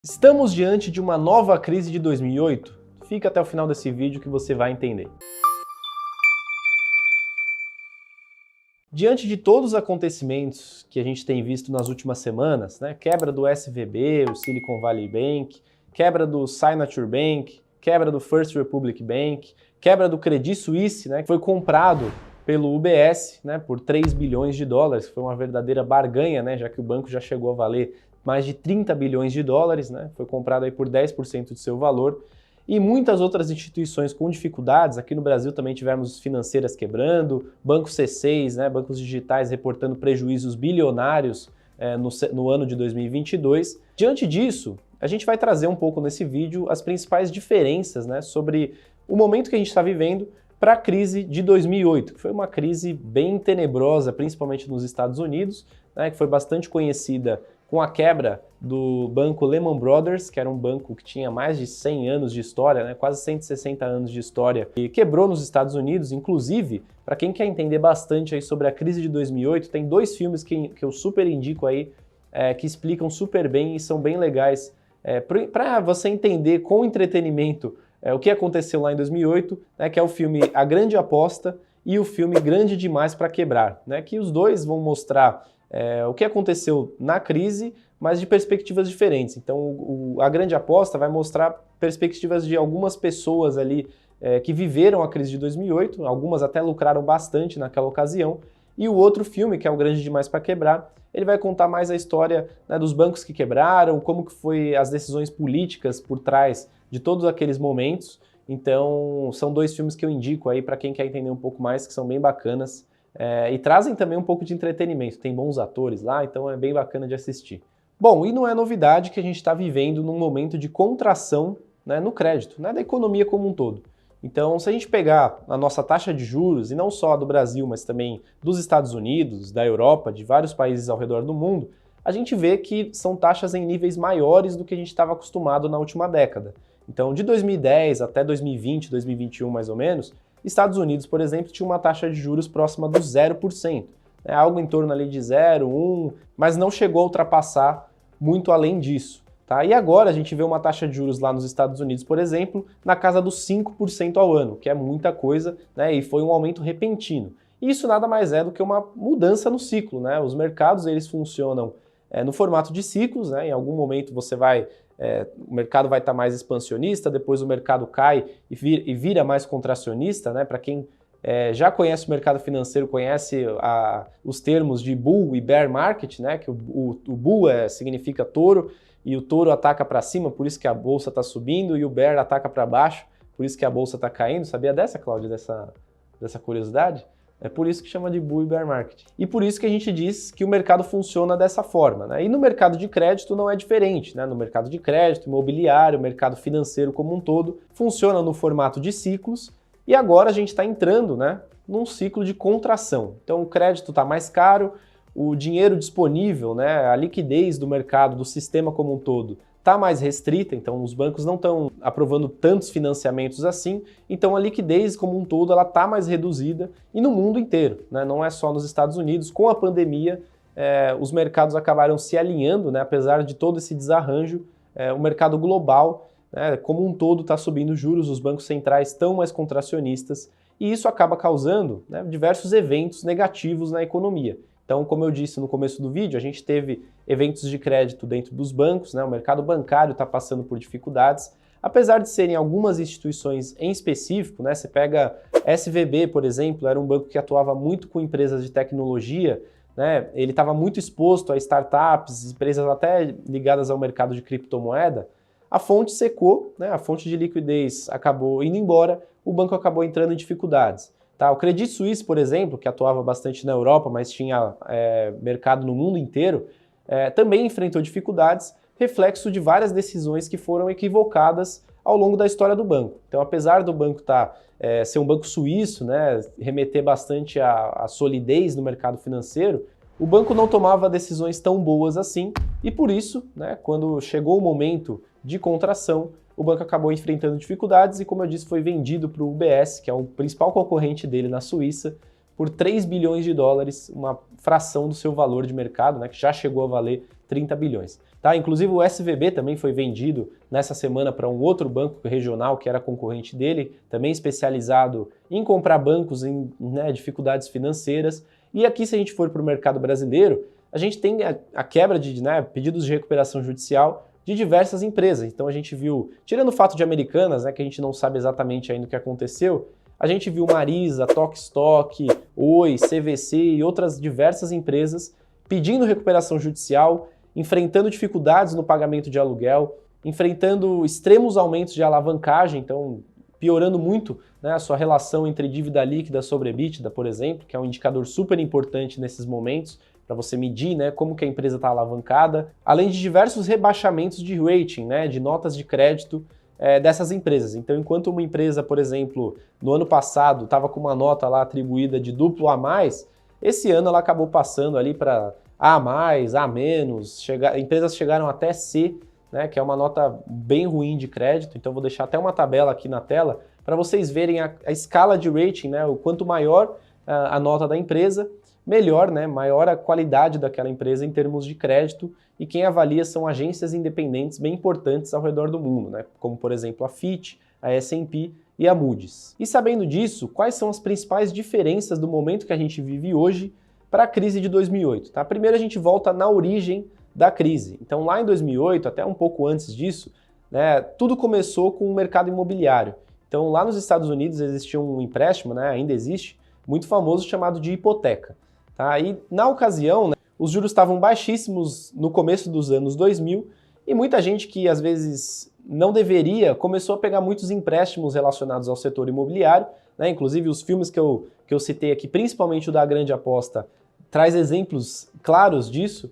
Estamos diante de uma nova crise de 2008? Fica até o final desse vídeo que você vai entender. Diante de todos os acontecimentos que a gente tem visto nas últimas semanas, quebra do SVB, o Silicon Valley Bank, quebra do Signature Bank, quebra do First Republic Bank, quebra do Credit Suisse, que foi comprado pelo UBS por 3 bilhões de dólares, que foi uma verdadeira barganha, já que o banco já chegou a valer mais de 30 bilhões de dólares, foi comprado aí por 10% de seu valor, e muitas outras instituições com dificuldades. Aqui no Brasil também tivemos financeiras quebrando, bancos C6, bancos digitais reportando prejuízos bilionários no ano de 2022. Diante disso, a gente vai trazer um pouco nesse vídeo as principais diferenças sobre o momento que a gente está vivendo para a crise de 2008, que foi uma crise bem tenebrosa, principalmente nos Estados Unidos, que foi bastante conhecida com a quebra do banco Lehman Brothers, que era um banco que tinha mais de 100 anos de história, quase 160 anos de história, e quebrou nos Estados Unidos. Inclusive, para quem quer entender bastante aí sobre a crise de 2008, tem dois filmes que eu super indico aí, que explicam super bem e são bem legais, para você entender com entretenimento o que aconteceu lá em 2008, que é o filme A Grande Aposta e o filme Grande Demais para Quebrar, que os dois vão mostrar o que aconteceu na crise, mas de perspectivas diferentes. Então, A Grande Aposta vai mostrar perspectivas de algumas pessoas ali que viveram a crise de 2008, algumas até lucraram bastante naquela ocasião, e o outro filme, que é O Grande Demais para Quebrar, ele vai contar mais a história dos bancos que quebraram, como que foi as decisões políticas por trás de todos aqueles momentos. Então, são dois filmes que eu indico aí para quem quer entender um pouco mais, que são bem bacanas. E trazem também um pouco de entretenimento, tem bons atores lá, então é bem bacana de assistir. Bom, e não é novidade que a gente está vivendo num momento de contração no crédito, da economia como um todo. Então, se a gente pegar a nossa taxa de juros, e não só a do Brasil, mas também dos Estados Unidos, da Europa, de vários países ao redor do mundo, a gente vê que são taxas em níveis maiores do que a gente estava acostumado na última década. Então, de 2010 até 2020, 2021 mais ou menos, Estados Unidos, por exemplo, tinha uma taxa de juros próxima do 0%, algo em torno ali de 0, 1, mas não chegou a ultrapassar muito além disso. E agora a gente vê uma taxa de juros lá nos Estados Unidos, por exemplo, na casa dos 5% ao ano, que é muita coisa, e foi um aumento repentino. E isso nada mais é do que uma mudança no ciclo. Os mercados eles funcionam no formato de ciclos, em algum momento você o mercado vai estar mais expansionista, depois o mercado cai e vira mais contracionista. Para quem já conhece o mercado financeiro, conhece os termos de bull e bear market, que o bull significa touro, e o touro ataca para cima, por isso que a bolsa está subindo, e o bear ataca para baixo, por isso que a bolsa está caindo. Sabia dessa, Cláudia, dessa curiosidade? É por isso que chama de bull e bear market. E por isso que a gente diz que o mercado funciona dessa forma. E no mercado de crédito não é diferente. No mercado de crédito, imobiliário, mercado financeiro como um todo, funciona no formato de ciclos, e agora a gente está entrando num ciclo de contração. Então o crédito está mais caro, o dinheiro disponível, a liquidez do mercado, do sistema como um todo, está mais restrita, então os bancos não estão aprovando tantos financiamentos assim, então a liquidez como um todo ela está mais reduzida, e no mundo inteiro, não é só nos Estados Unidos. Com a pandemia, os mercados acabaram se alinhando, apesar de todo esse desarranjo, o mercado global como um todo está subindo juros, os bancos centrais estão mais contracionistas, e isso acaba causando diversos eventos negativos na economia. Então, como eu disse no começo do vídeo, a gente teve eventos de crédito dentro dos bancos, o mercado bancário está passando por dificuldades, apesar de serem algumas instituições em específico. Você pega SVB, por exemplo, era um banco que atuava muito com empresas de tecnologia, ele estava muito exposto a startups, empresas até ligadas ao mercado de criptomoeda. A fonte secou, a fonte de liquidez acabou indo embora, o banco acabou entrando em dificuldades. O Credit Suisse, por exemplo, que atuava bastante na Europa, mas tinha mercado no mundo inteiro, também enfrentou dificuldades, reflexo de várias decisões que foram equivocadas ao longo da história do banco. Então, apesar do banco ser um banco suíço, remeter bastante à solidez no mercado financeiro, o banco não tomava decisões tão boas assim, e por isso, quando chegou o momento de contração, o banco acabou enfrentando dificuldades e, como eu disse, foi vendido para o UBS, que é o principal concorrente dele na Suíça, por 3 bilhões de dólares, uma fração do seu valor de mercado, né, que já chegou a valer 30 bilhões. Tá? Inclusive o SVB também foi vendido nessa semana para um outro banco regional que era concorrente dele, também especializado em comprar bancos em dificuldades financeiras. E aqui, se a gente for para o mercado brasileiro, a gente tem a quebra de pedidos de recuperação judicial de diversas empresas. Então a gente viu, tirando o fato de Americanas, que a gente não sabe exatamente ainda o que aconteceu, a gente viu Marisa, Tokstok, Oi, CVC e outras diversas empresas pedindo recuperação judicial, enfrentando dificuldades no pagamento de aluguel, enfrentando extremos aumentos de alavancagem, então piorando muito a sua relação entre dívida líquida sobre EBITDA, por exemplo, que é um indicador super importante nesses momentos, para você medir como que a empresa está alavancada, além de diversos rebaixamentos de rating, de notas de crédito dessas empresas. Então, enquanto uma empresa, por exemplo, no ano passado estava com uma nota lá atribuída de duplo A+, esse ano ela acabou passando ali para A+, A-, empresas chegaram até C, que é uma nota bem ruim de crédito. Então, vou deixar até uma tabela aqui na tela para vocês verem a escala de rating, o quanto maior a nota da empresa, melhor, maior a qualidade daquela empresa em termos de crédito, e quem avalia são agências independentes bem importantes ao redor do mundo, como por exemplo a Fitch, a S&P e a Moody's. E sabendo disso, quais são as principais diferenças do momento que a gente vive hoje para a crise de 2008? Tá? Primeiro a gente volta na origem da crise. Então lá em 2008, até um pouco antes disso, tudo começou com o mercado imobiliário. Então lá nos Estados Unidos existia um empréstimo, ainda existe, muito famoso chamado de hipoteca. Tá? E na ocasião, os juros estavam baixíssimos no começo dos anos 2000 e muita gente que às vezes não deveria começou a pegar muitos empréstimos relacionados ao setor imobiliário. Inclusive os filmes que eu citei aqui, principalmente o da Grande Aposta, traz exemplos claros disso.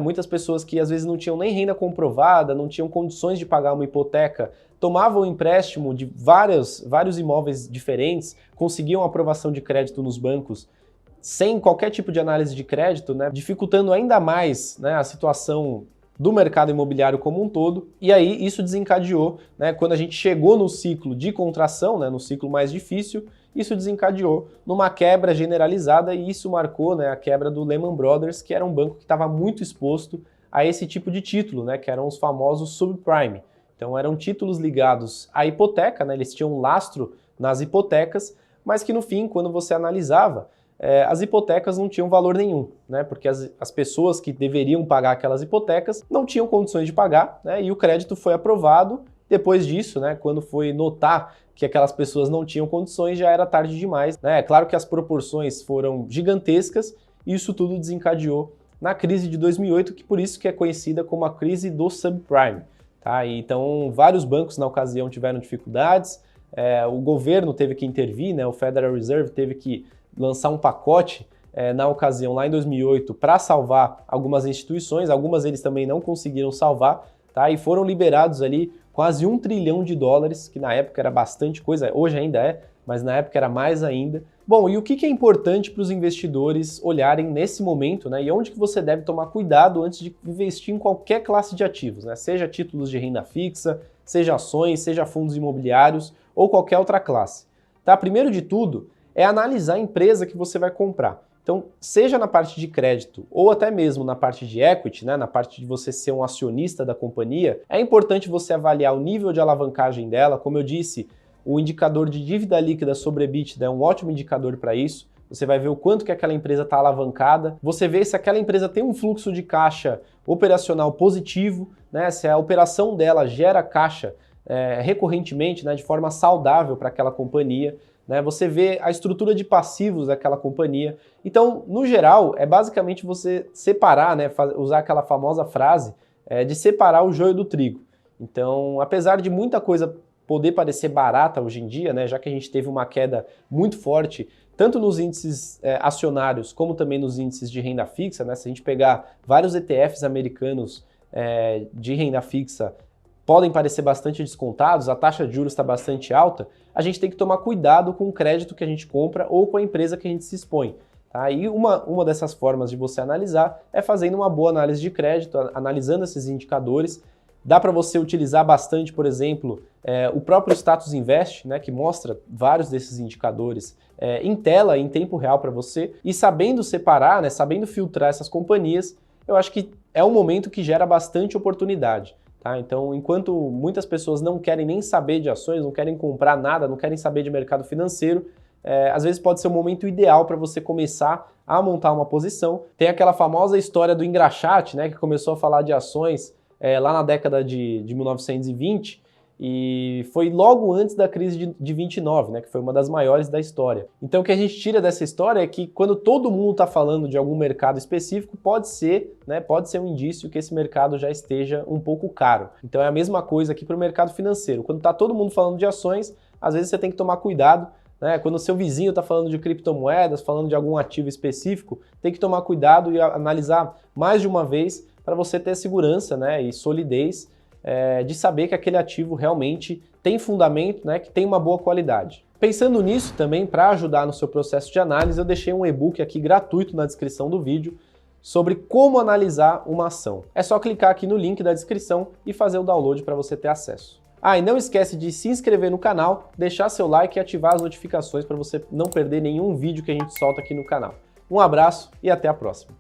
Muitas pessoas que às vezes não tinham nem renda comprovada, não tinham condições de pagar uma hipoteca, tomavam empréstimo de vários imóveis diferentes, conseguiam aprovação de crédito nos bancos sem qualquer tipo de análise de crédito, dificultando ainda mais a situação do mercado imobiliário como um todo. E aí isso desencadeou, quando a gente chegou no ciclo de contração, no ciclo mais difícil, isso desencadeou numa quebra generalizada, e isso marcou a quebra do Lehman Brothers, que era um banco que estava muito exposto a esse tipo de título, que eram os famosos subprime. Então eram títulos ligados à hipoteca, eles tinham um lastro nas hipotecas, mas que no fim, quando você analisava, as hipotecas não tinham valor nenhum, porque as pessoas que deveriam pagar aquelas hipotecas não tinham condições de pagar, e o crédito foi aprovado. Depois disso, quando foi notar que aquelas pessoas não tinham condições, já era tarde demais. É claro que as proporções foram gigantescas e isso tudo desencadeou na crise de 2008, que por isso que é conhecida como a crise do subprime. Tá? Então, vários bancos na ocasião tiveram dificuldades, o governo teve que intervir, o Federal Reserve teve que lançar um pacote na ocasião, lá em 2008, para salvar algumas instituições. Algumas eles também não conseguiram salvar, tá? E foram liberados ali quase $1 trilhão, que na época era bastante coisa, hoje ainda é, mas na época era mais ainda. Bom, e o que é importante para os investidores olharem nesse momento, e onde que você deve tomar cuidado antes de investir em qualquer classe de ativos, seja títulos de renda fixa, seja ações, seja fundos imobiliários ou qualquer outra classe. Tá? Primeiro de tudo, é analisar a empresa que você vai comprar. Então, seja na parte de crédito ou até mesmo na parte de equity, na parte de você ser um acionista da companhia, é importante você avaliar o nível de alavancagem dela. Como eu disse, o indicador de dívida líquida sobre EBITDA é um ótimo indicador para isso. Você vai ver o quanto que aquela empresa está alavancada, você vê se aquela empresa tem um fluxo de caixa operacional positivo, se a operação dela gera caixa recorrentemente, de forma saudável para aquela companhia. Você vê a estrutura de passivos daquela companhia. Então, no geral, é basicamente você separar, usar aquela famosa frase de separar o joio do trigo. Então, apesar de muita coisa poder parecer barata hoje em dia, já que a gente teve uma queda muito forte, tanto nos índices acionários como também nos índices de renda fixa, se a gente pegar vários ETFs americanos de renda fixa, podem parecer bastante descontados, a taxa de juros está bastante alta, a gente tem que tomar cuidado com o crédito que a gente compra ou com a empresa que a gente se expõe. Tá? E uma dessas formas de você analisar é fazendo uma boa análise de crédito, analisando esses indicadores. Dá para você utilizar bastante, por exemplo, O próprio Status Invest, né, que mostra vários desses indicadores em tela, em tempo real para você, e sabendo separar, né, sabendo filtrar essas companhias, eu acho que é um momento que gera bastante oportunidade. Tá? Então, enquanto muitas pessoas não querem nem saber de ações, não querem comprar nada, não querem saber de mercado financeiro, às vezes pode ser o momento ideal para você começar a montar uma posição. Tem aquela famosa história do engraxate, né, que começou a falar de ações lá na década de 1920, e foi logo antes da crise de 29, né, que foi uma das maiores da história. Então o que a gente tira dessa história é que quando todo mundo está falando de algum mercado específico, pode ser um indício que esse mercado já esteja um pouco caro. Então é a mesma coisa aqui para o mercado financeiro. Quando está todo mundo falando de ações, às vezes você tem que tomar cuidado, né? Quando o seu vizinho está falando de criptomoedas, falando de algum ativo específico, tem que tomar cuidado e analisar mais de uma vez para você ter segurança, né, e solidez de saber que aquele ativo realmente tem fundamento, né, que tem uma boa qualidade. Pensando nisso também, para ajudar no seu processo de análise, eu deixei um e-book aqui gratuito na descrição do vídeo sobre como analisar uma ação. É só clicar aqui no link da descrição e fazer o download para você ter acesso. E não esquece de se inscrever no canal, deixar seu like e ativar as notificações para você não perder nenhum vídeo que a gente solta aqui no canal. Um abraço e até a próxima!